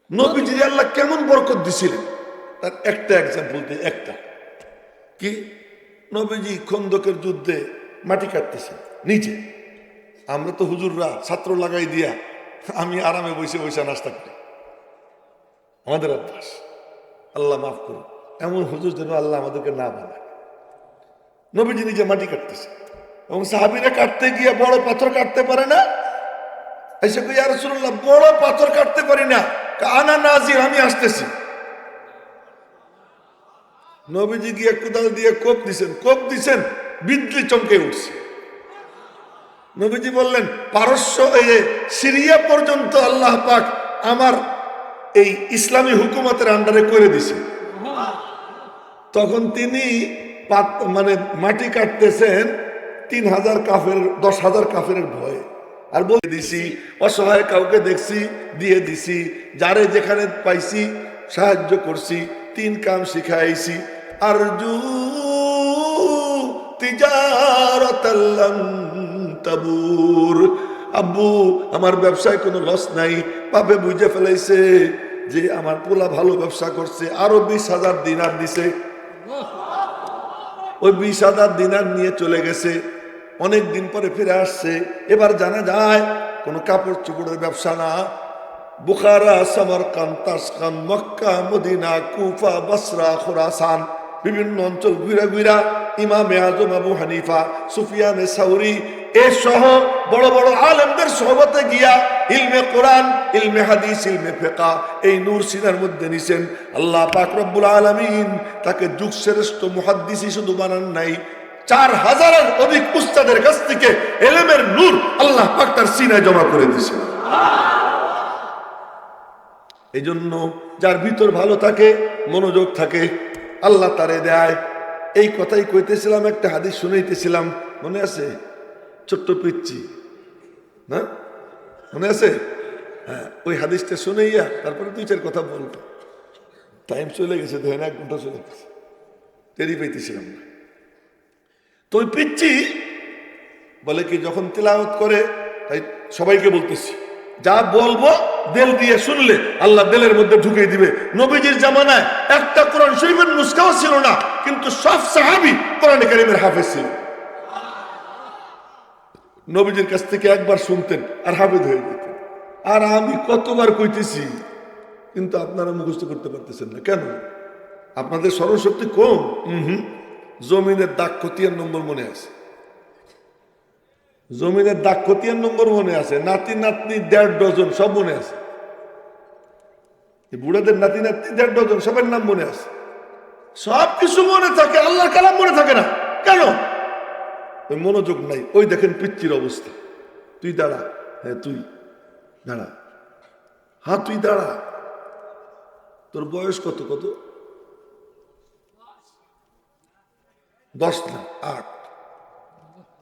নবীজি আল্লাহ কেমন বরকত দিছিলেন তার একটা এক্সাম্পল দিয়ে একটা কি, নবীজি খন্দকের যুদ্ধে মাটি কাটতেছে নিজে। আমরা তো হুজুররা ছাত্র লাগাই দিয়া আমি আরামে বসে বসে নাস্তা করি, আমাদের অভ্যাস। আল্লাহ মাফ করুন, এমন হুজুর যেন আল্লাহ আমাদেরকে না বানায়। নবীজি নিজে মাটি কাটতেছে এবং সাহাবীরা কাটতে গিয়ে বড় পাথর কাটতে পারে না, এসে কই ইয়া রাসূলুল্লাহ বড় পাথর কাটতে পারি না, আনা নাজির আমি আসতেছি। নবীজি গিয়ে কোদাল দিয়ে কোপ দিছেন বিদ্যুৎ চমকে উঠছে। নবীজি বললেন পারস্য সিরিয়া পর্যন্ত আল্লাহ পাক আমার এই ইসলামী হুকুমতের আন্ডারে করে দিছে। তখন তিনি মানে মাটি কাটতেছেন 3000 কাফের 10,000 কাফের ভয়ে, আর বলে দিছি অসহায় কাউকে দেখছি দিয়ে দিছি, যারে যেখানে পাইছি সাহায্য করছি, 3 কাম শিখাইছি। আরজু তিজারাতাল লান তাবুর, আব্বু আমার ব্যবসায় কোনো লস নাই। বাপে বুঝে ফেলাইছে যে আমার পোলা ভালো ব্যবসা করছে, আরো 20,000 দিনার দিছে। ওই 20,000 দিনার নিয়ে চলে গেছে, অনেক দিন পরে ফিরে আসছে। এবার জানা যায় কোনো কাপড় চোপড়ের ব্যবসা না, বুখারা, সামারকান্দ, তাসখান, মক্কা, মদিনা, কুফা, বসরা, খোরাসান বিভিন্ন অঞ্চল ঘুরা ঘুরা ইমামে আজম আবু হানিফা, সুফিয়ানে সাউরি এ সহ বড় বড় আলেমদের সোহবতে গিয়া ইলমে কোরআন, ইলমে হাদিস, ইলমে ফিকহ এই নূর সিনার মধ্যে নিছেন। আল্লাহ পাক রব্বুল আলামিন তাকে যুগশ্রেষ্ঠ মুহাদ্দিস শুধু বানান নাই, 4000-এর অধিক উস্তাদের কাছ থেকে ইলমের নূর আল্লাহ পাক তার সিনায় জমা করে দিয়েছেন। এই জন্য যার ভিতর ভালো থাকে, মনোযোগ থাকে, আল্লাহ তারে দেয়। এই কথাই কইতেছিলাম, একটা হাদিস শুনাইতেছিলাম, মনে আছে? ছোট্ট পিচ্ছি না, মনে আছে? হ্যাঁ, ওই হাদিসটা শুনাইয়া তারপরে 2-4 কথা বলবো। টাইম চলে গেছে, দেখেন 1 ঘন্টা চলে গেছে, টেরি পাইতেছিলাম না। তো ওই পিচ্ছি বলে কি, যখন তিলাওয়াত করে, তাই সবাইকে বলতেছি যা বলবো দিল দিয়ে শুনলে আল্লাহ দিলের মধ্যে ঢুকিয়ে দিবে। নবীজির জামানায় একটা কোরআন শরীফের নুসখাও ছিল না, কিন্তু সব সাহাবী কোরআন কারীমের হাফেজ ছিল। নবীজির কাছ থেকে একবার শুনতেন আর হাফেজ হয়ে যেতেন। আর আমি কতবার কইতেছি, কিন্তু আপনারা মুখস্থ করতে পারতেছেন না কেন? আপনাদের স্মরণশক্তি কম। জমিনের দাগ খতিয়ান নম্বর মনে আছে, জমিনের দাগ খতিয়ান নম্বর মনে আছে, নাতি নাতনি 1.5 ডজন সব মনে আছে। বুড়াদের নাতি নাতনি 1.5 ডজন সবার নাম মনে আছে, সব কিছু মনে থাকে, আল্লাহর কালাম মনে থাকে না কেন? ওই মনোযোগ নাই। ওই দেখেন পিচ্চির অবস্থা। তুই দাঁড়া, হ্যাঁ তুই দাঁড়া, হ্যাঁ তুই দাঁড়া। তোর বয়স কত? 10 না 8?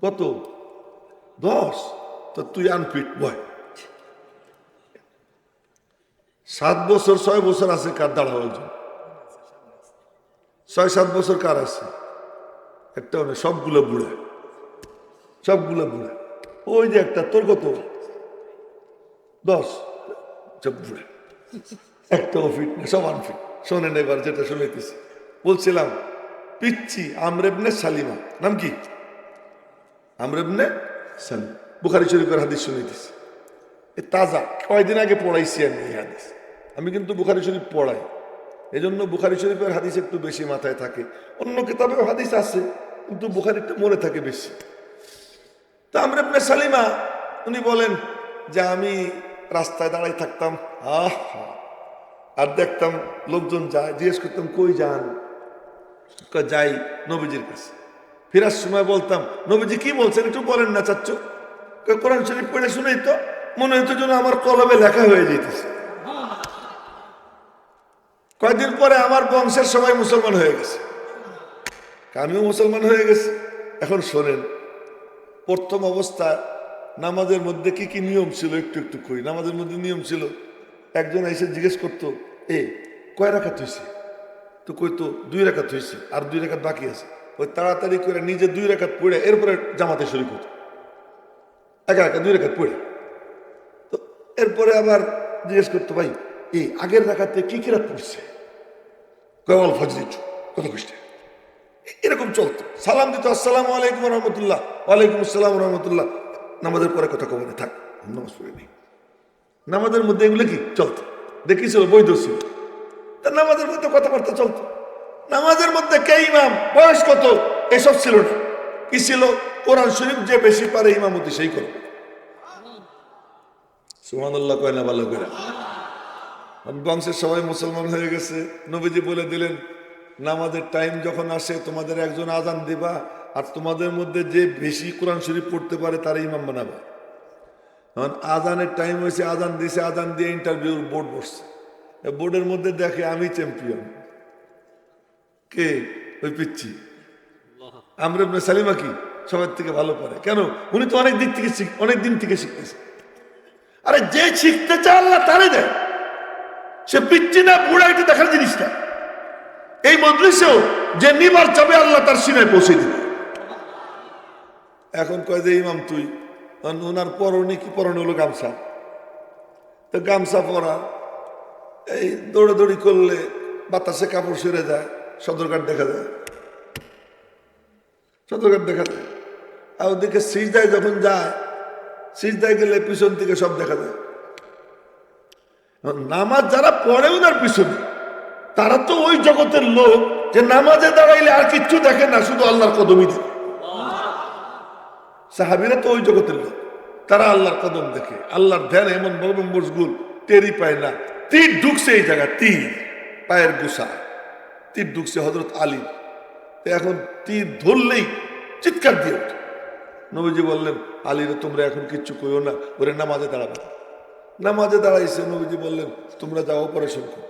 কত? 10? তো তুই আনফিট বয়। 7 বছর 6 বছর আছে কার দাঁড়াবার জন্য? 6-7 বছর কার আছে? একটা নয়, সবগুলো বুড়া, সবগুলো বুড়া। ওই যে একটা, তোর কত? 10? সব বুড়া, একটাও ফিট না, সব আনফিট। শোনেন এবার যেটা শুনেতেছি, বলছিলাম পিচ্ছি আমর ইবনে সালিমা, নাম কি? আমর ইবনে সালিমা, বুখারী শরীফের হাদিস শুনাইতেছি। এ তাজা, কয়দিন আগে পড়াইছি আমি এই হাদিস। আমি কিন্তু বুখারী শরীফ পড়াই, এজন্য বুখারী শরীফের হাদিস একটু বেশি মাথায় থাকে। অন্য কিতাবেও হাদিস আছে, কিন্তু বুখারীটা মনে থাকে বেশি। তা আমর ইবনে সালিমা উনি বলেন যে আমি রাস্তায় দাঁড়াই থাকতাম, আর দেখতাম লোকজন যায়, জিজ্ঞেস করতাম কই যান? যাই নবীজির কাছে। ফেরার সময় বলতাম, নবীজি কি বলছেন একটু বলেন না চাচ্চু? কোরআন শরীফ পড়ে শুনেই তো মনে হতো যেন আমার কলমে লেখা হয়ে যেতেছে। কয়েকদিন পরে আমার বংশের সবাই মুসলমান হয়ে গেছে, আমিও মুসলমান হয়ে গেছি। এখন শোনেন, প্রথম অবস্থা নামাজের মধ্যে কি কি নিয়ম ছিল একটু একটু কই। নামাজের মধ্যে নিয়ম ছিল, একজন এসে জিজ্ঞেস করতো কয় রাকাত হয়েছে? তো কইতো 2 রাকাত হয়েছে, আর 2 রাকাত বাকি আছে। ওই তাড়াতাড়ি করে নিজে 2 রাকাত পড়ে এরপরে জামাতে শরীক হতো, একা 2 রাকাত পড়ে। তো এরপরে আবার জিজ্ঞেস করতো, ভাই এই আগের রাখাতে কি কিরাত পড়ছে, কয়াল ফজরি কত কষ্ট, এরকম চলতো। সালাম দিত আসসালামু আলাইকুম রহমতুল্লাহ, ওয়ালাইকুম আসসালাম রহমতুল্লাহ, নামাজের পরে কথা কবে না, থাক নামাজ পড়ে নেই। নামাজের মধ্যে এগুলো কি চলতো, দেখিছিল বৈধ ছিল, তা নামাজের মধ্যে কথাবার্তা চলতো। নামাজের মধ্যে কে ইমাম, বয়স কত, এসব ছিল না। কি ছিল, কোরআন শরীফ যে বেশি পারে ইমামতি সেই করবে। সুবহানাল্লাহ কয় না ভালো করে? বংশের সবাই মুসলমান হয়ে গেছে, নবীজি বলে দিলেন নামাজের টাইম যখন আসে তোমাদের একজন আজান দিবা, আর তোমাদের মধ্যে যে বেশি কোরআন শরীফ পড়তে পারে তারা ইমাম বানাবা। এখন আজানের টাইম হয়েছে, আজান দিছে, আজান দিয়ে ইন্টারভিউর বোর্ড বসছে, বোর্ডের মধ্যে দেখে আমি চ্যাম্পিয়ন, কে, ওই পিচ্ছি আমর ইবনে সালিমা কি সবার থেকে ভালো পারে। কেন, উনি তো অনেক দিন থেকে শিখতেছে। আরে যে শিখতে চায় আল্লাহ তারে দেয়, সে পিচ্ছি না বুড়া এটা দেখার জিনিস না। এই মজলিসেও যে নিবার চাবে আল্লাহ তার সিনায় পৌঁছে দিবে। এখন কয় যে ইমাম তুই, ওনার পরনে কি পরনে হলো গামছা, তো গামছা পরা, এই দৌড়াদৌড়ি করলে বাতাসে কাপড় সরে যায়, সদরঘাট দেখা যায়, সদরঘাট দেখা যায়। আর ওদিকে সিজদায় যখন যায়, সিজদায় গেলে পিছন থেকে সব দেখা যায়। নামাজ যারা পড়ে ওনার পিছনে, তারা তো ওই জগতের লোক যে নামাজে দাঁড়াইলে আর কিচ্ছু দেখে না, শুধু আল্লাহর কদমই দেখে। সাহাবীরা তো ওই জগতের লোক, তারা আল্লাহর কদম দেখে, আল্লাহর ধ্যান এমন ভাবে মশগুল টেরই পায় না। তীর ঢুকছে এই জায়গা, তীর পায়ের গুসা, তীর ঢুকছে হযরত আলী। এখন তীর ধরলেই চিৎকার দিয়ে ওঠে। নবীজি বললেন আলীরে তোমরা এখন কিচ্ছু করো না, ওরে নামাজে দাঁড়াবে। নামাজে দাঁড়াইছে, নবীজি বললেন তোমরা যাও অপারেশন করো।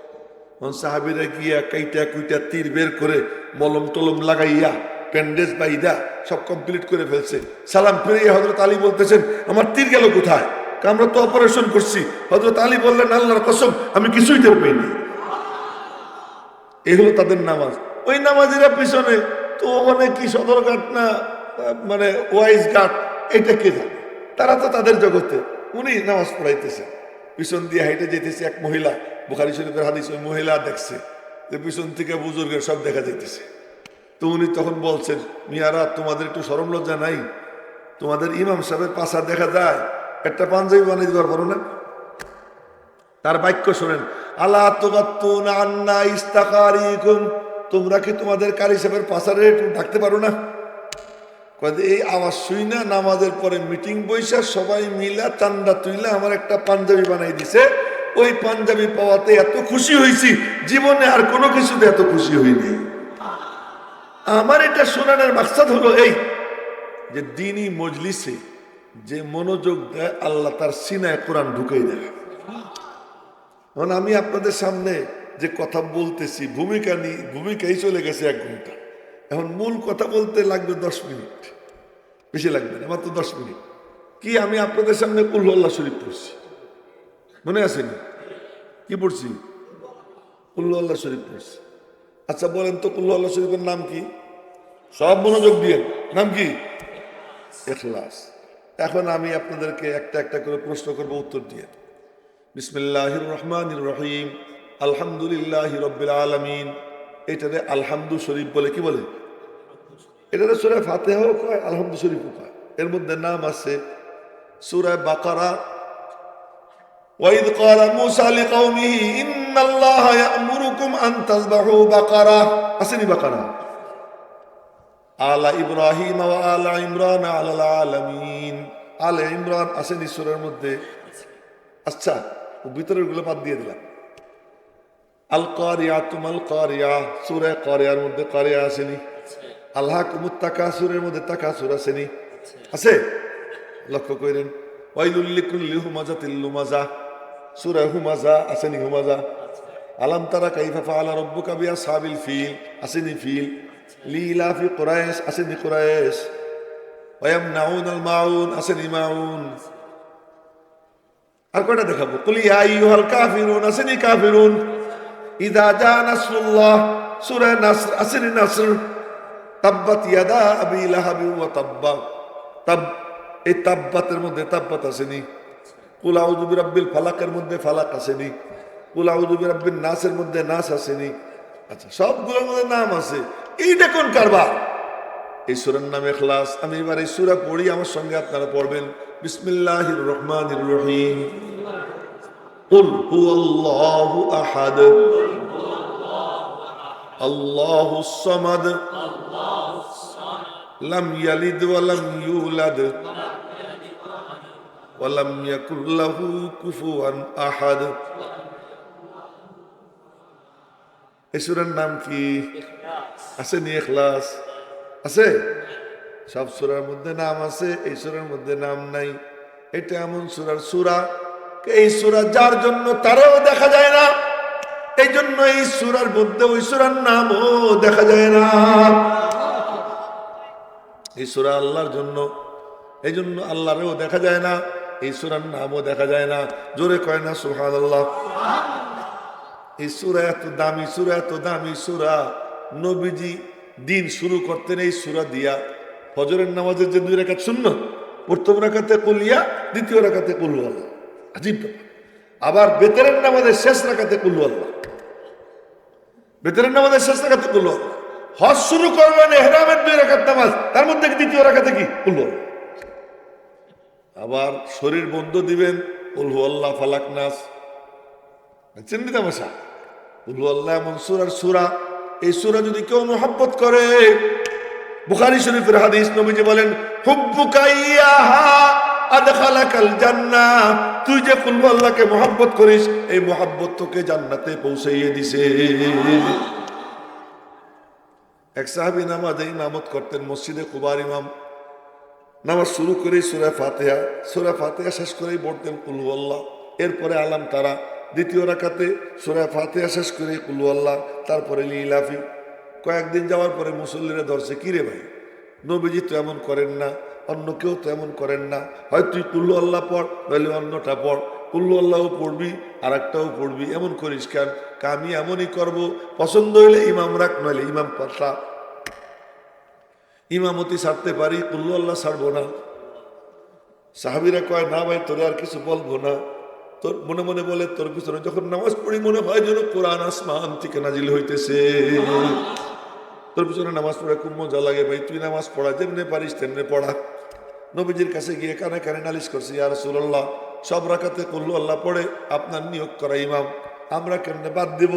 সাহাবীরা গিয়া কাইটা কুইটা তীর বের করে মলম টলম লাগাইয়া ব্যান্ডেজ বাইদা সব কমপ্লিট করে ফেলছে। সালাম ফিরিয়ে হযরত আলী বলতেছেন আমার তীর গেল কোথায়? আমরা তো অপারেশন করছি। হযরত আলী বললেন আল্লাহর কসম আমি কিছুই টের পাইনি। এগুলো তাদের নামাজ। ওই নামাজিরা পিছনে তো ওখানে কি সদরঘাট না মানে ওয়াইজ ঘাট, এটা কে জানে, তারা তো তাদের জগতে। উনি নামাজ পড়াইতেছে, পিছন দিয়ে হাইটে যেতেছে এক মহিলা, বুখারী শরীফের হাদিস, ওই মহিলা দেখছে যে পিছন থেকে বুজুর্গের সব দেখা যাইতেছে। তো উনি তখন বলছেন মিয়ারা তোমাদের একটু শরম লজ্জা নাই? তোমাদের ইমাম সাহেবের পাশা দেখা যায়, একটা পাঞ্জাবি বানিয়ে দিবার পারো না? তার বাক্য শোনেন, আলা তুগাত্তুনা আন্না ইস্তাকারিকুম, তোমরা কি তোমাদের কারি সাহেবের পাশারে একটু ডাকতে পারো না? এই আওয়াজ শুই না নামাজের পরে মিটিং বৈশা সবাই মিলা চান্দা তুইলা আমার একটা পাঞ্জাবি বানাই দিছে। ওই পাঞ্জাবি পাওয়াতে এত খুশি হয়েছি, জীবনে আর কোনো কিছুতে এত খুশি হইনি। আমার এটা শোনানোর মাকসাদ হলো এই যে দিনই মজলিসে যে মনোযোগ দেয় আল্লাহ তার সিনায় কোরআন ঢুকেই দেয়। এখন আমি আপনাদের সামনে যে কথা বলতেছি ভূমিকাই চলে গেছে 1 ঘন্টা। এখন মূল কথা বলতে লাগবে 10 মিনিট, বেশি লাগবে না, মাত্র 10 মিনিট। কি আমি আপনাদের সামনে কুল আল্লাহ শরীফ পড়ছি, মনে আছেন? কি পড়ছি? কুল আল্লাহ শরীফ পড়ছি। আচ্ছা বলেন তো কুল আল্লাহ শরীফের নাম কি? সব মনোযোগ দিয়ে, নাম কি? ইখলাস। এখন আমি আপনাদেরকে একটা একটা করে প্রশ্ন করবো, উত্তর দিয়ে। বিসমিল্লাহির রহমানির রহিম, আলহামদুলিল্লাহি রাব্বিল আলামিন। এটারে আলহামদু শরীফ বলে। কি বলে? এটারে সূরা ফাতিহাও কয়, আলহামদু শরীফও কয়। এর মধ্যে নাম আছে সূরা বাকারা, ওয়াইদ ক্বালা মূসা লিকাওমিহি ইন্নাল্লাহা ইয়া'মুরুকুম আন তাযবাহু বাকারা, আসেনি বাকারা? আলা ইব্রাহিম ওয়া আলা ইমরান আলাল আলামিন, আলে ইমরান আসেনি সূরার মধ্যে? আচ্ছা ভিতরের গুলো বাদ দিয়ে দিলাম। আল কারিয়াতু মাল কারিয়া, সূরা কারিয়ার মধ্যে কারিয়া আসেনি? আলহাকুমুত তাকাসুরের মধ্যে তাকাসুর আসেনি? আছে? লক্ষ্য করেন। ওয়াইলুল লিকুল্লি হুমাজাতিল লুমাজা, সূরা হুমাজা আসেনি? হুমাজা। আলাম তারা কাইফা ফাআলা রাব্বুকা বিআসহাবিল ফিল, আসেনি? ফিল। লিলাফি কুরাইশ, আসেনি? কুরাইশ। ওয়ায়ামনাউনাল মাউন, আসেনি? মাউন। আর কয়টা দেখাবো? কুল ইয়া আইয়ুহাল কাফিরুন, আসেনি? কাফিরুন। ইযা জা নাসরুল্লাহ, সূরা নাসর, আসেনি? নাসর। তাব্বাত ইয়াদা আবি লাহাবি ওয়া তাব্বা, তাব, এই তাব্বাতের মধ্যে তাব্বাত আসেনি? কুল আউযু বিরাব্বিল ফালাকের মধ্যে ফালাক আসেনি? কুল আউযু বিরাব্বিন নাসের মধ্যে নাস আসেনি? আচ্ছা, সবগুলোর মধ্যে নাম আছে, এইটা কোন কারবার? এই সূরার নাম ইখলাস। আমি এবার এই সূরা পড়ি, আমার সঙ্গে আপনারা পড়বেন। বিসমিল্লাহির রহমানির রহিম। কুল হুয়াল্লাহু আহাদ, আল্লাহুস সামাদ, লাম ইয়ালিদ ওয়া লাম ইউলাদ ওয়া লাম ইয়াকুল লাহু কুফুয়ান আহাদ। এই সূরার নাম কি? আছে নি ইখলাস? আছে? সব সূরার মধ্যে নাম আছে, এই সূরার মধ্যে নাম নাই। এটা এমন সূরা, এই সূরা যার জন্য তারও দেখা যায় না, এই জন্য এই সূরার মধ্যে ওই সূরার নামও দেখা যায় না। এই সূরা আল্লাহর জন্য, এই জন্য আল্লাহরও দেখা যায় না, এই সূরার নামও দেখা যায় না। জোরে কয় না সুবহানাল্লাহ। এই সূরা এত দামি সূরা, এত দামি সূরা, নবীজি দিন শুরু করতেন এই সূরা দিয়া। ফজরের নামাজের যে 2 রাকাত সুন্নাত, প্রথম রাকাতে কুল ইয়া, দ্বিতীয় রাকাতে কুল হুয়াল্লাহ, আজীব ব্যাপার। আবার বেতেরের নামাজের শেষ রাকাতে কুল হুয়াল্লাহ, বেতেরের নামাজের শেষ রাকাতে কুল হুয়াল্লাহ। হজ শুরু করবেন ইহরামের 2 রাকাত নামাজ, তার মধ্যে দ্বিতীয় রাকাতে কি? কুল হুয়াল্লাহ। আবার শরীর বন্ধ দিবেন, কুল হুয়াল্লাহ, ফালাক, নাস। চিন্তা তামাশা। কুল হুয়াল্লাহ এমন সূরা, এই সূরা যদি কেউ মুহাব্বত করে, বুখারী শরীফের হাদিস, নবীজি বলেন হুব্বুকা ইয়াহা আদখালাকাল জান্নাহ, তুই যে কুল হুয়াল্লাহকে মুহাব্বত করিস, এই মুহাব্বত তোকে জান্নাতে পৌঁছাইয়ে দিছে। এক সাহাবী নামাজে ইমামত করতেন, মসজিদে কুবার ইমাম। নামাজ শুরু করে সূরা ফাতিহা শেষ করেই পড়তেন কুল হুয়াল্লাহ, এরপরে আলাম তারা। দ্বিতীয় রাকাতে সূরা ফাতিহা শেষ করে কুল হুয়াল্লাহ, তারপরে লিলাফি। কয়েকদিন যাওয়ার পরে মুসল্লিরা ধরছে, কিরে ভাই, নবীজি তো এমন করেন না, অন্য কেউ তো এমন করেন না, হয় তুই কুল হুয়াল্লাহ পড়, নইলে অন্যটা পড়, কুল হুয়াল্লাহও পড়বি আর একটাও পড়বি, এমন করিস কেন? আমি এমনই করব, পছন্দ হইলে ইমাম রাখ, নইলে ইমাম পাল্টা। ইমামতি ছাড়তে পারি, কুল হুয়াল্লাহ ছাড়বো না। সাহাবীরা কয়, না ভাই, তোরে আর কিছু বলবো না। তোর মনে মনে বলে, তোর পিছনে যখন নামাজ পড়ি মনে হয় যেন কোরআন আসমান থেকে নাজিল হইতেছে। তোর পিছনে নামাজ পড়ে খুব মজা লাগে ভাই, তুই নামাজ পড়া, যেমনি পারিস তেমনি পড়া। নবীজির কাছে গিয়ে কানে কানে নালিশ করছে, ইয়া রাসূলুল্লাহ, সব রাকাতে কুল হুয়াল্লাহ পড়ে আপনার নিয়োগ করা ইমাম, আমরা কেমনে বাদ দেব?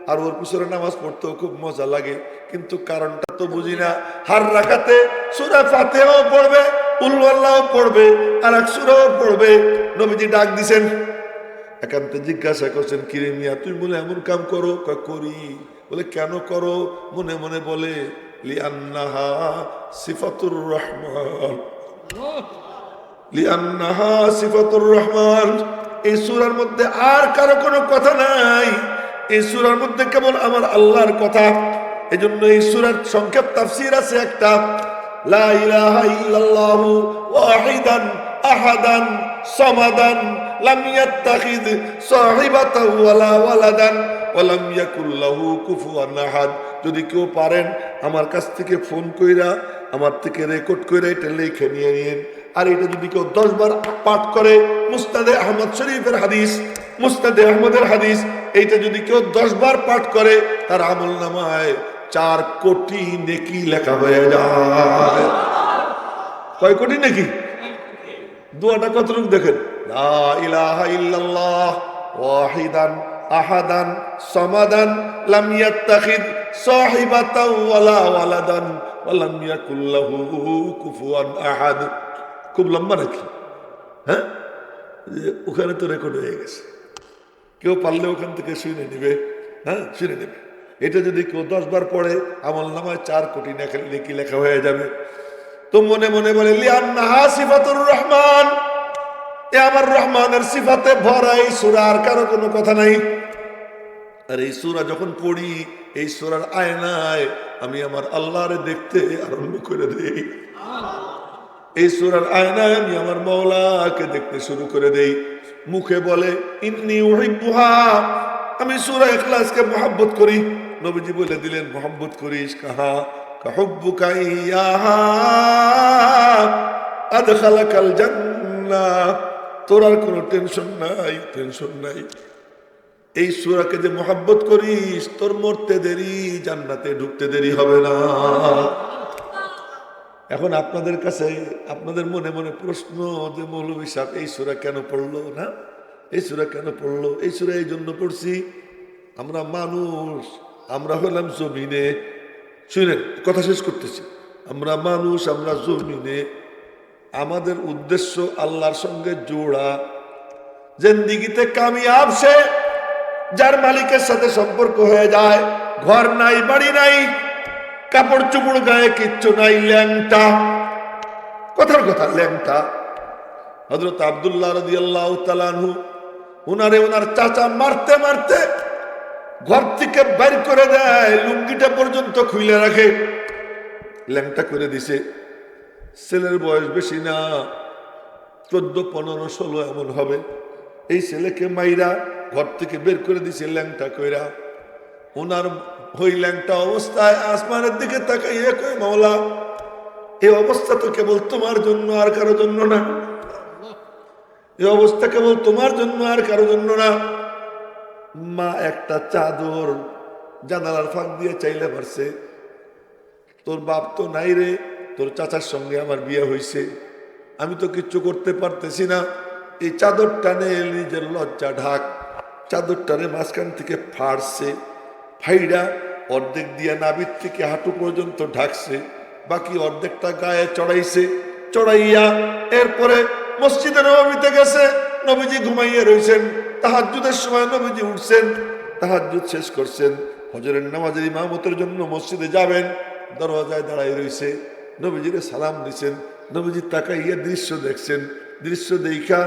আর ওর পিছনে নামাজ পড়তেও খুব মজা লাগে, কিন্তু কারণটা তো বুঝি না। হার রাকাতে সূরা ফাতিহাও পড়বে, কুল হুয়াল্লাহও পড়বে, আর এক সূরাও পড়বে। নবীজি ডাক দিছেন, একান্তে জিজ্ঞাসা করছেন, কিরে মিয়া, তুই বলে এমন কাম করো? করি। বলে কেন করো? মনে মনে বলে, লিআন্নাহা সিফাতুর রহমান, লিআন্নাহা সিফাতুর রহমান। এই সূরার মধ্যে আর কারো কোনো কথা নাই, এই সূরার মধ্যে কেবল আমার আল্লাহর কথা। এজন্য এই সূরার সংক্ষেপ তাফসীর আছে একটা, লা ইলাহা ইল্লাল্লাহু ওয়াহিদান আহাদান সামাদান লাম ইয়াত্তাখিদ সাহিবাতান ওয়ালা ওয়ালাদান ওয়া লাম ইয়াকুল লাহু কুফুয়ান আহাদ। যদি কেউ পারেন আমার কাছ থেকে ফোন কইরা, আমার থেকে রেকর্ড কইরা এটা লিখে নিয়ে নিন। আর এটা যদি কেউ 10 বার পাঠ করে, মুসনাদে আহমদ শরীফের হাদিস, মুসনাদে আহমদের হাদিস, এইটা যদি কেউ 10 বার পাঠ করে, তার আমলনামায় 4 কোটি নেকি লেখা হয়ে যায়। কয় কোটি নেকি? দোয়াটা কতটুকু দেখেন, লা ইলাহা ইল্লাল্লাহ ওয়াহিদান আহাদান সামাদান লাম ইয়াত্তাখিদ সাহিবাতান ওয়ালা ওয়ালাদান ওয়া লাম ইয়াকুল লাহু কুফুয়ান আহাদ। খুব লম্বা নাকি? হ্যাঁ, ওখানে তো রেকর্ড হয়ে গেছে, কেউ পারলে ওখান থেকে শুনে নেবে। হ্যাঁ, শুনে নেবে। এটা যদি কেউ 10 বার পড়ে, আমলনামায় 4 কোটি নেকি লেখা হয়ে যাবে। তো মনে মনে বলে, লিআন্নাহা সিফাতুর রহমান, এ আমার রহমানের সিফাতে ভরা এই সূরা, আর কারো কোনো কথা নাই। আর এই সূরা যখন পড়ি, এই সূরার আয়নায় আমি আমার আল্লাহরে দেখতে আরম্ভ করে দেই। এই সূরার আয়নায় আমি আমার মাওলাকে দেখতে শুরু করে দেই। মুখে বলে, ইন্নী উহিব্বুহা, আমি সূরা ইখলাসকে মুহাব্বত করি। নবীজি বলে দিলেন, মুহাব্বত করিস কাহা? কাহুব্বুকা ইয়াহা আদখালাকাল জান্নাহ। তোর আর কোনো টেনশন নাই, টেনশন নাই। এই সূরাকে যে মোহাব্বত করিস, তোর মরতে দেরি, জান্নাতে ঢুকতে দেরি হবে না। এখন আপনাদের কাছে, আপনাদের মনে মনে প্রশ্ন যে মৌলভী সাহেব এই সূরা কেন পড়লো না, এই সূরা কেন পড়লো? এই সূরা এই জন্য পড়ছি, আমরা মানুষ, আমরা হলাম জমিনে, শুনেন কথা শেষ করতেছি, আমরা মানুষ, আমরা জমিনে, আমাদের উদ্দেশ্য আল্লাহর সঙ্গে জোড়া। জিন্দেগিতে কামিয়াব সে যার মালিকের সাথে সম্পর্ক হয়ে যায়, ঘর নাই, বাড়ি নাই, কাপড় চুপড় গায়ে কিচ্ছু নাই, ল্যাংটা, কথার কথা ল্যাংটা। হযরত আব্দুল্লাহ রাদিয়াল্লাহু তাআলা আনহু, ওনারে ওনার চাচা মারতে মারতে ঘর থেকে বের করে দেয়, লুঙ্গিটা পর্যন্ত খুলে রাখে, ল্যাংটা করে দিছে। ছেলের বয়স বেশি না, 14, 15, 16 এমন হবে। এই ছেলেকে মাইরা ঘর থেকে বের করে দিছে ল্যাংটা কইরা। ওনার ওই ল্যাংটা অবস্থায় আসমানের দিকে তাকাইয়ে কই, মাওলা, এই অবস্থা তো কেবল তোমার জন্য, আর কারো জন্য না। এই অবস্থা কেবল তোমার জন্য, আর কারো জন্য না। মা একটা চাদর জানালার ফাঁক দিয়ে চাইলে পারছে, তোর বাপ তো নাই রে, তোর চাচার সঙ্গে আমার বিয়ে হয়েছে, আমি তো কিচ্ছু করতে পারতেছি না, এই চাদরটা নে, নিজের লজ্জা ঢাক। চাদরটারে মাঝখান থেকে ফাড়ছে, ফাইডা অর্ধেক দিয়ে নাভির থেকে হাঁটু পর্যন্ত ঢাকছে, বাকি অর্ধেকটা গায়ে চড়াইছে, চড়াইয়া এরপরে মসজিদে নববীতে গেছে। নবীজি ঘুমাইয়া রয়েছেন, তাহাজ্জুদের সময় নবীজি উঠছেন, তাহাজ্জুদ শেষ করছেন, ফজরের নামাজের ইমামতের জন্য মসজিদে যাবেন, দরওয়াজায় দাঁড়াই রয়েছে, নবীজিরে সালাম দিছেন, নবীজি তাকাইয়া দৃশ্য দেখছেন, দৃশ্য দেখা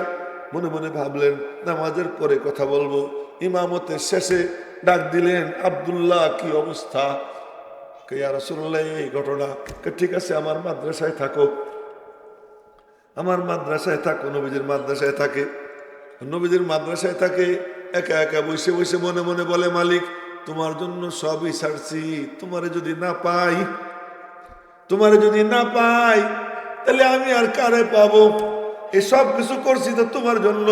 মনে মনে ভাবলেন নামাজের পরে কথা বলবো। ইমামতের শেষে ডাক দিলেন, আব্দুল্লাহ কি অবস্থা? ইয়া রাসূলুল্লাহ এই ঘটনা। ঠিক আছে, আমার মাদ্রাসায় থাকো, আমার মাদ্রাসায় থাকো। নবীজির মাদ্রাসায় থাকে, নবীজির মাদ্রাসায় থাকে, একা একা বসে বসে মনে মনে বলে, মালিক তোমার জন্য সবই ছাড়ছি, তোমারে যদি না পাই, তোমারে যদি না পাই তাহলে আমি আর কারে পাবো? এই সব কিছু করছি তো তোমার জন্য।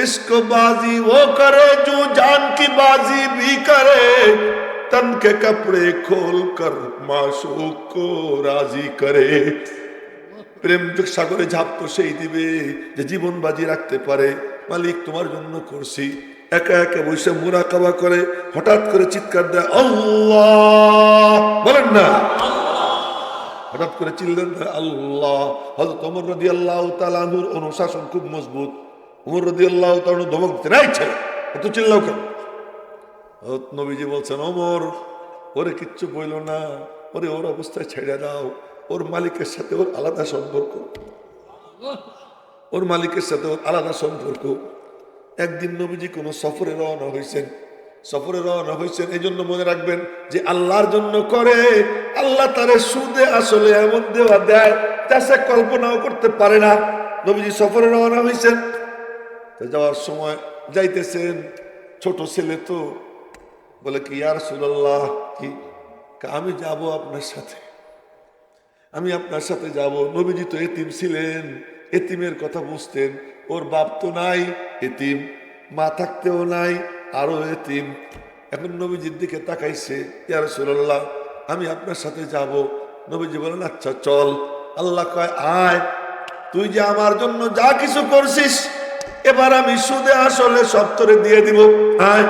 ইশক বাজি ও করে जो जान की बाजी भी करे, तन के कपड़े खोल कर माशूक को राजी करे। প্রেম সাগরে ঝাঁপ তো সেই দিবে যে জীবন বাজি রাখতে পারে। মালিক তোমার জন্য করছি। একা একা বসে মুরাকাবা করে হঠাৎ করে চিৎকার দেয়, আল্লাহ, বলেন না, হঠাৎ করে চিল্লেন আল্লাহ। হযরত ওমর রাদিয়াল্লাহু তাআলা আনহুর অনুশাসন খুব মজবুত। ওমর রাদিয়াল্লাহু তাআলা ধমক দিতেন, এই ছেলে এত চিল্লাও কেন? হযরত নবীজি বলছেন, ওমর ওরে কিচ্ছু বইল না, ওরে ওর অবস্থায় ছেড়ে দাও, ওর মালিকের সাথে ওর আলাদা সম্পর্ক, ওর মালিকের সাথে ওর আলাদা সম্পর্ক। একদিন নবীজি কোনো সফরে রওনা হয়েছেন, সফরে রওনা হয়েছেন, এই জন্য মনে রাখবেন যে আল্লাহর জন্য করে, আল্লাহ তারে সুদে আসলে এমন দেওয়া দেয় তা সে কল্পনাও করতে পারে না। নবীজি সফরে রওনা হয়েছেন, যাওয়ার সময় যাইতেছেন, ছোট ছেলে তো বলে কি, ইয়া রাসূলুল্লাহ, কি? আমি যাব আপনার সাথে, আমি আপনার সাথে যাব। নবীজি তো এতিম ছিলেন, এতিমের কথা বুঝতেন, ওর বাপ তো নাই, এতিম, মা থাকতেও নাই, আরো এতিম। এখন নবীজির দিকে তাকাইছে, ইয়া রাসূলুল্লাহ আমি আপনার সাথে যাব। নবীজি বলেন, আচ্ছা চল। আল্লাহ কয়, আয়, তুই যে আমার জন্য যা কিছু করছিস এবার আমি সুদে আসলে সব তোরে দিয়ে দিব, আয়।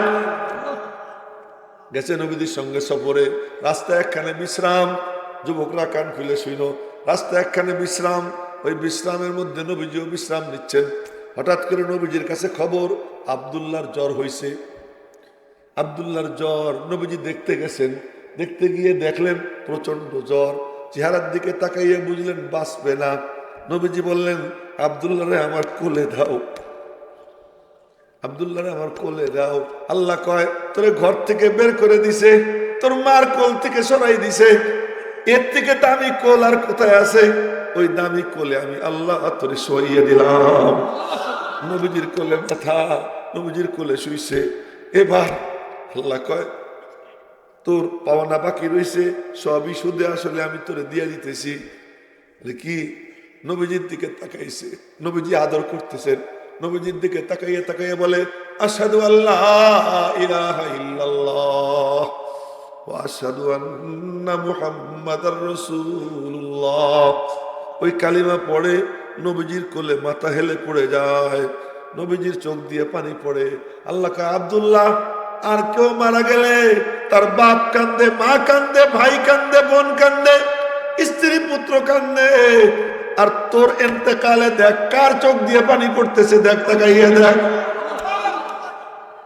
গেছে নবীজির সঙ্গে সফরে, রাস্তায় একখানে বিশ্রাম, যুবকরা কান খুলে শুনো, রাস্তায় একখানে বিশ্রাম, ওই বিশ্রামের মধ্যে নবীজিও বিশ্রাম নিচ্ছেন। হঠাৎ করে নবীজির কাছে খবর আব্দুল্লাহর জ্বর হয়েছে। আব্দুল্লাহর জ্বর, নবীজি দেখতে গেছেন, দেখতে গিয়ে দেখলেন প্রচন্ড জ্বর, চেহারার দিকে তাকাইয়ে বুঝলেন বাঁচবে না। নবীজি বললেন, আব্দুল্লাহরে আমার কোলে দাও, আব্দুল্লাহরে আমার কোলে দাও। আল্লাহ কয়, তোরে ঘর থেকে বের করে দিছে, তোর মার কোল থেকে সরাই দিছে, এর থেকে দামি কোল আর কোথায় আছে? ওই দামি কোলে আমি আল্লাহ তোরে শোয়াইয়ে দিলাম। নবীজির কোলে মাথা, নবীজির কোলে শুইছে। এবার আল্লাহ কয়, তোর পাওনা বাকি রয়েছে, সবই সুদে আসলে আমি তোরে দিয়ে দিতেছি। কি? নবীজির দিকে তাকাইছে, নবীজি আদর করতেছেন, নবীজির দিকে তাকাইয়ে তাকাইয়ে বলে, আশহাদু আল্লাহ ইলাহা ইল্লাল্লাহ ওয়া আশহাদু আন্না মুহাম্মাদার রাসূলুল্লাহ। ওই কালিমা পড়ে নবীজির কোলে মাথা হেলে পড়ে যায়, নবীজির চোখ দিয়ে পানি পড়ে। আল্লাহ কা আব্দুল্লাহ, আর কেউ মারা গেলে তার বাপ কান্দে, মা কান্দে, ভাই কান্দে, বোন কান্দে, স্ত্রী পুত্র কান্দে, আর তোর ইন্তেকালে দেখ কার চোখ দিয়ে পানি পড়তেছে, দেখ তাকাইয়ে দেখ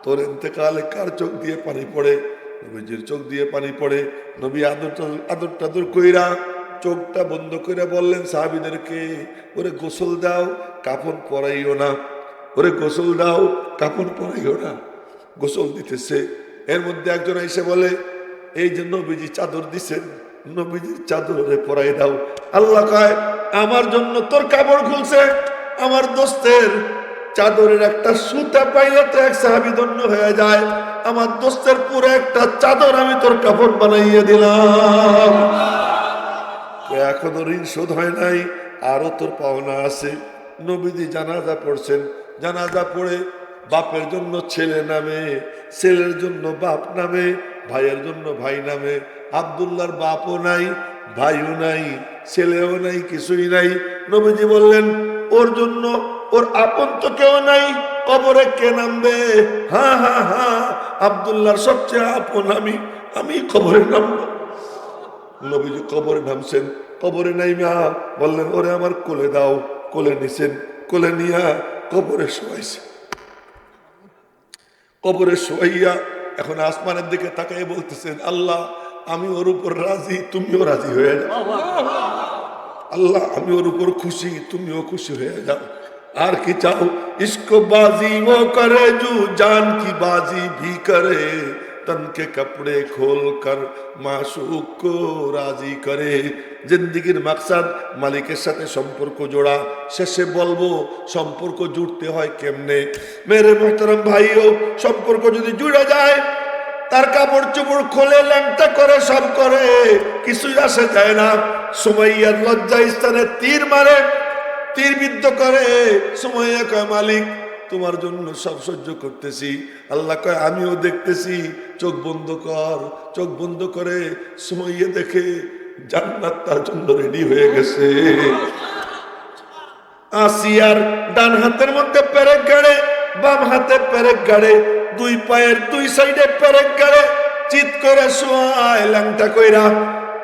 তোর ইন্তেকালে কার চোখ দিয়ে পানি পড়ে। নবীজির চোখ দিয়ে পানি পড়ে। নবী আদর টাদর কইরা চোখটা বন্ধ করে বললেন সাহাবীদেরকে, ওরে গোসল দাও, কাফন পরাইও না, ওরে গোসল দাও, কাফন পরাইও না। গোসল দিতেছে, এর মধ্যে একজন এসে বলে, এই যে নবীজি চাদর দিছেন, নবীজির চাদরে পরাই দাও। আল্লাহ কয়, আমার জন্য তোর কাপড় খুলছে, আমার দোস্তের চাদরের একটা সুতা পাইলে তো এক সাহাবী ধন্য হয়ে যায়, আমার দোস্তের পুরো একটা চাদর আমি তোর কাপড় বানাইয়ে দিলাম। এখনো ঋণ শোধ হয় নাই, আরো তোর পাওনা আছে। নবীজি জানাজা পড়ছেন, জানাজা পড়ে বাপের জন্য ছেলে নামে, ছেলের জন্য বাপ নামে, ভাইয়ের জন্য ভাই নামে। আব্দুল্লাহর বাপও নাই, ভাইও নাই, ছেলেও নাই, কিছুই নাই। নবীজি বললেন, ওর জন্য ওর আপন তো কেউ নাই, কবরে কে নামবে? হ্যাঁ হ্যাঁ হ্যাঁ, আব্দুল্লাহর সবচেয়ে আপন আমি কবরে নামবো। নবীজি কবরে নামছেন, কবরে নাইমা বললেন, ওরে আমার কোলে দাও। কোলে নিছেন, কোলে নিয়া কবরে শোয়াইছে। কবরে শোয়াইয়া এখন আসমানের দিকে তাকাই বলতেছেন, আল্লাহ আমি ওর উপর রাজি, তুমিও রাজি হয়ে যাও। আল্লাহ আমি ওর উপর খুশি, তুমিও খুশি হয়ে যাও। আর কি চাও? ইসকো বাজি ও করে জু জান কি বাজি ভি করে, तन के कपड़े खोल कर माशूक को राजी करे। जिंदगीर मकसद मालिकेर साथे सम्पर्क जोड़ा। शेषे बोलबो सम्पर्क जुड़ते হয় केमने। मेरे मोहतरम भाइयों, सम्पर्क যদি জুড়ে যায়, তার কাপড় চোপড় খোলে, ল্যাংটা করে, সব করে, কিছুই আসে যায় না। সুমাইয়ার লজ্জা স্থানে তীর মারে, তীর বিদ্ধ করে। সুমাইয়া কয়, মালিক তোমার জন্য সব সহ্য করতেছি। আল্লাহ কয়, আমিও দেখতেছি, চোখ বন্ধ কর। চোখ বন্ধ করে সুমাইয়া দেখে জান্নাত তার জন্য রেডি হয়ে গেছে। আসিয়ার ডান হাতের মধ্যে পেরেক গাড়ে, বাম হাতে পেরেক গাড়ে, দুই পায়ের দুই সাইডে পেরেক গাড়ে, চিৎ করে শোয়ায় ল্যাংটা কইরা।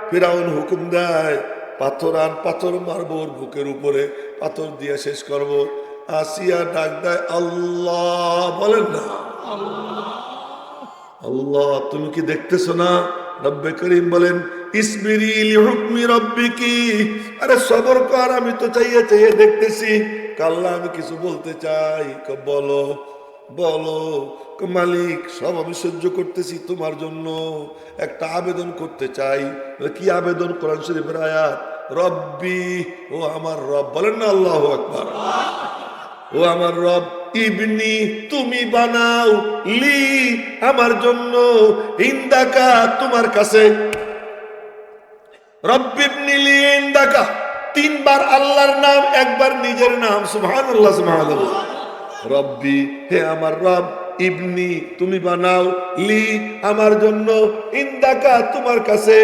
ফিরাউন হুকুম দেয়, পাথর আন, পাথর মারবো ওর বুকের উপরে, পাথর দিয়ে শেষ করব। আসিয়া ডাক দেয়, আল্লাহ, বলেন না আল্লাহ, তুমি কি দেখতেছো না? রব্বে করিম বলেন, ইসবিরি লিহুকমি রব্বিকি, আরে সবর কর, আমি তো চাইয়ে চাইয়ে দেখতেছি। আল্লাহ আমি কিছু বলতে চাই। বলো বলো। মালিক সব আমি সহ্য করতেছি, তোমার জন্য একটা আবেদন করতে চাই। কি আবেদন? কোরআন শরীফের আয়াত, রব্বি, ও আমার রব, বলেন না আল্লাহু আকবার। ও আমার রব, ইবনি, তুমি বানাও, লি, আমার জন্য, ইন্দাকা, তোমার কাছে। রব্বি ইবনি লি ইন্দাকা, তিনবার আল্লাহর নাম, একবার নিজের নাম। সুবহানাল্লাহ, সুবহানাল্লাহ। রব্বি, হে আমার রব, ইবনি, তুমি বানাও, লি, আমার জন্য, ইন্দাকা, তোমার কাছে।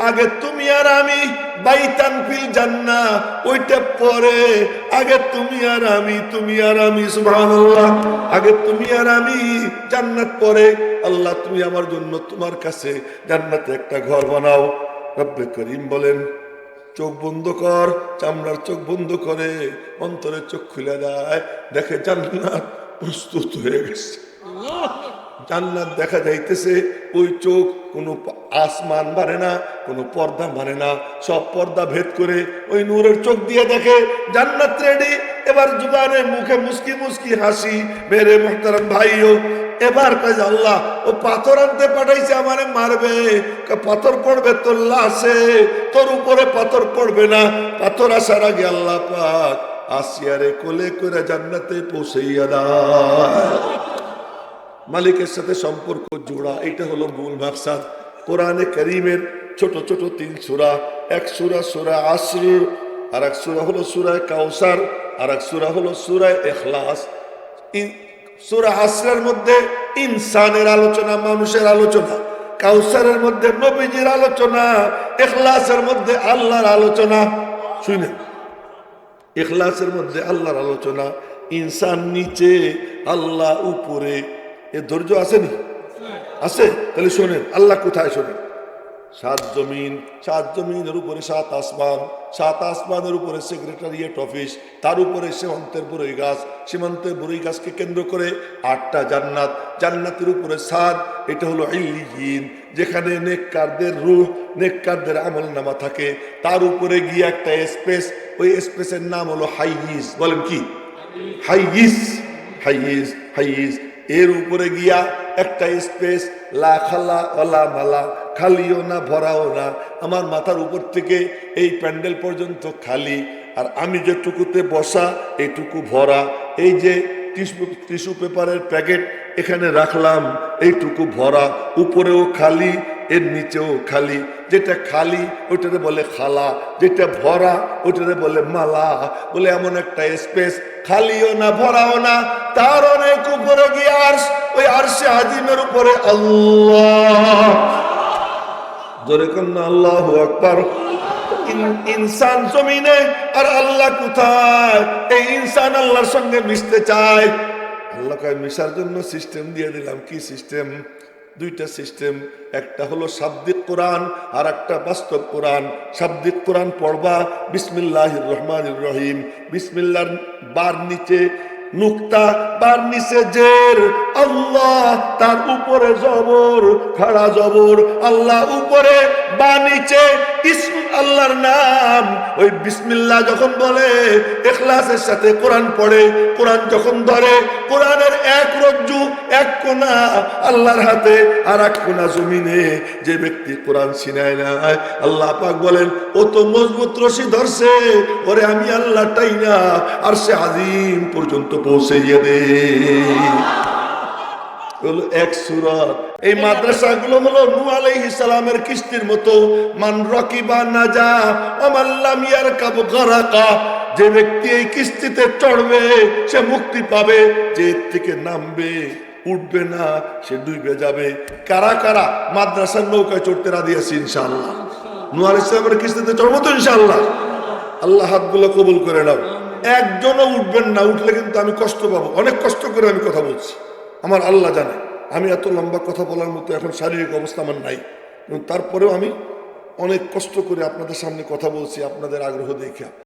আগে তুমি আর আমি, বাইতান ফিল জান্নাহ, ওইটা পরে। আগে তুমি আর আমি, তুমি আর আমি, সুবহানাল্লাহ। আগে তুমি আর আমি, জান্নাত পরে। আল্লাহ তুমি আমার জন্য তোমার কাছে জান্নাতে একটা ঘর বানাও। রব্বে করিম বলেন, চোখ বন্ধ কর। চামড়ার চোখ বন্ধ করে অন্তরের চোখ খুলে দেয়, দেখে জান্নাত প্রস্তুত হয়ে গেছে। জান্নাত দেখা যাইতেছে। ওই চোখ কোনো আসমান মানে না, কোনো পর্দা মানে না, সব পর্দা ভেদ করে ওই নূরের চোখ দিয়ে দেখে জান্নাত রেডি। এবার জুবানে মুখে মুস্কি মুস্কি হাসি। মেরে মুহতারাম ভাইও, এবার কাজ আল্লাহ, ও পাথর আনতে পাঠাইছে আমারে মারবে। পাথর পড়বে তোর লাশে, তোর উপরে পাথর পড়বে না। পাথর আসার আগে আল্লাহ পাক আসিয়ারে কোলে করে জান্নাতে পৌঁছাইয়া দেয়। মালিকের সাথে সম্পর্ক জোড়া, এটা হলো মূল মাকসাদ। কোরআনে কারীমের ছোট ছোট 3 সূরা, এক সূরা সূরা আসর, আর এক সূরা হলো সূরা কাউসার, আর এক সূরা হলো সূরা ইখলাস। সূরা আসরের মধ্যে ইনসানের আলোচনা, মানুষের আলোচনা। কাউসারের মধ্যে নবীজির আলোচনা। ইখলাসের মধ্যে আল্লাহর আলোচনা। শুনেন, ইখলাসের মধ্যে আল্লাহর আলোচনা। ইনসান নিচে, আল্লাহ উপরে। এ ধৈর্য আসেনি? আছে? তাহলে শোনেন আল্লাহ কোথায়। শোনেন, সাত জমিন, সাত জমিনের উপরে সাত আসমান, সাত আসমানের উপরে সেক্রেটারিয়েট অফিস, তার উপরে সীমান্তের বরই গাছ, সীমান্তের বরই গাছকে কেন্দ্র করে 8টা জান্নাত, জান্নাতের উপরে সাদ, এটা হলো ইল্লিয়িন, যেখানে নেককারদের রূহ, নেককারদের আমল নামা থাকে। তার উপরে গিয়ে একটা স্পেস, ওই স্পেসের নাম হলো হাইয়িজ। বলেন কি? হাইয়িজ, হাইয়িজ, হাইয়িজ। এর উপরে গিয়া একটা স্পেস, লা খালা ওয়ালা মালা, খালিও না ভরাও না। আমার মাথার উপর থেকে এই প্যান্ডেল পর্যন্ত খালি, আর আমি যেটুকুতে বসা এইটুকু ভরা। এই যে টিস্যু পেপারের প্যাকেট এখানে রাখলাম, এইটুকু ভরা। উপরেও খালি, এর নিচেও খালি। যেটা খালি ওটারে বলে খালা, যেটা ভরা ওটারে বলে মালা। বলে এমন একটা স্পেস, খালিও না ভরাও না, তার অনেক উপরে গিয়ে আরশ, ওই আরশে আজিমের উপরে আল্লাহ। জোরে কন্যা আল্লাহু আকবার। ইনসান জমিনে আর আল্লাহ কোথায়? এই ইনসান আল্লাহর সঙ্গে মিশতে চায়। আল্লাহ কয় মিশার জন্য সিস্টেম দিয়ে দিলাম। কি সিস্টেম? দুইটা সিস্টেম। একটা হলো শাব্দিক কোরআন, আর একটা বাস্তব কোরআন। শাব্দিক কোরআন পড়বা বিসমিল্লাহির রহমানির রহিম। বিসমিল্লাহর বার নিচে নুক্তা, বার নিচে জের, আল্লাহ, তার উপরে জবর, খাড়া জবর, আল্লাহ উপরে, বা নিচে ইসম, আল্লাহর নাম। ওই বিসমিল্লাহ যখন বলে, ইখলাসের সাথে কোরআন পড়ে, কোরআন যখন ধরে, কোরআনের এক রজ্জু, এক কোনা আল্লাহর হাতে, আর এক কোনা জমিনে। যে ব্যক্তি কোরআন ছিনায় নেয়, আল্লাহ পাক বলেন ও তো মজবুত রশি ধরছে, ওরে আমি আল্লাহ টাইনা আরশে আজিম পর্যন্ত পৌঁছাইয়া দে। হলো এক সূরা। এই মাদ্রাসাগুলো হলো নূহ আলাইহিস সালামের কিস্তির মতো। মান রাকিবা নাজা ওয়া মান লাম ইয়ারকাব গারাকা। যে ব্যক্তি এই কিস্তিতে চড়বে সে মুক্তি পাবে, যে এর থেকে নামবে, উঠবে না, সে ডুবে যাবে। কারা কারা মাদ্রাসার নৌকায় চড়তে রাজি আছে ইনশাআল্লাহ? নূহ আলাইহিস সালামের কিস্তিতে চড়বো তো ইনশাআল্লাহ? আল্লাহ হাতগুলো কবুল করে নাও। একজনও উঠবেন না, উঠলে কিন্তু আমি কষ্ট পাবো। অনেক কষ্ট করে আমি কথা বলছি, আমার আল্লাহ জানে। আমি এত লম্বা কথা বলার মতো এখন শারীরিক অবস্থা আমার নাই, তারপরেও আমি অনেক কষ্ট করে আপনাদের সামনে কথা বলছি, আপনাদের আগ্রহ দেখে।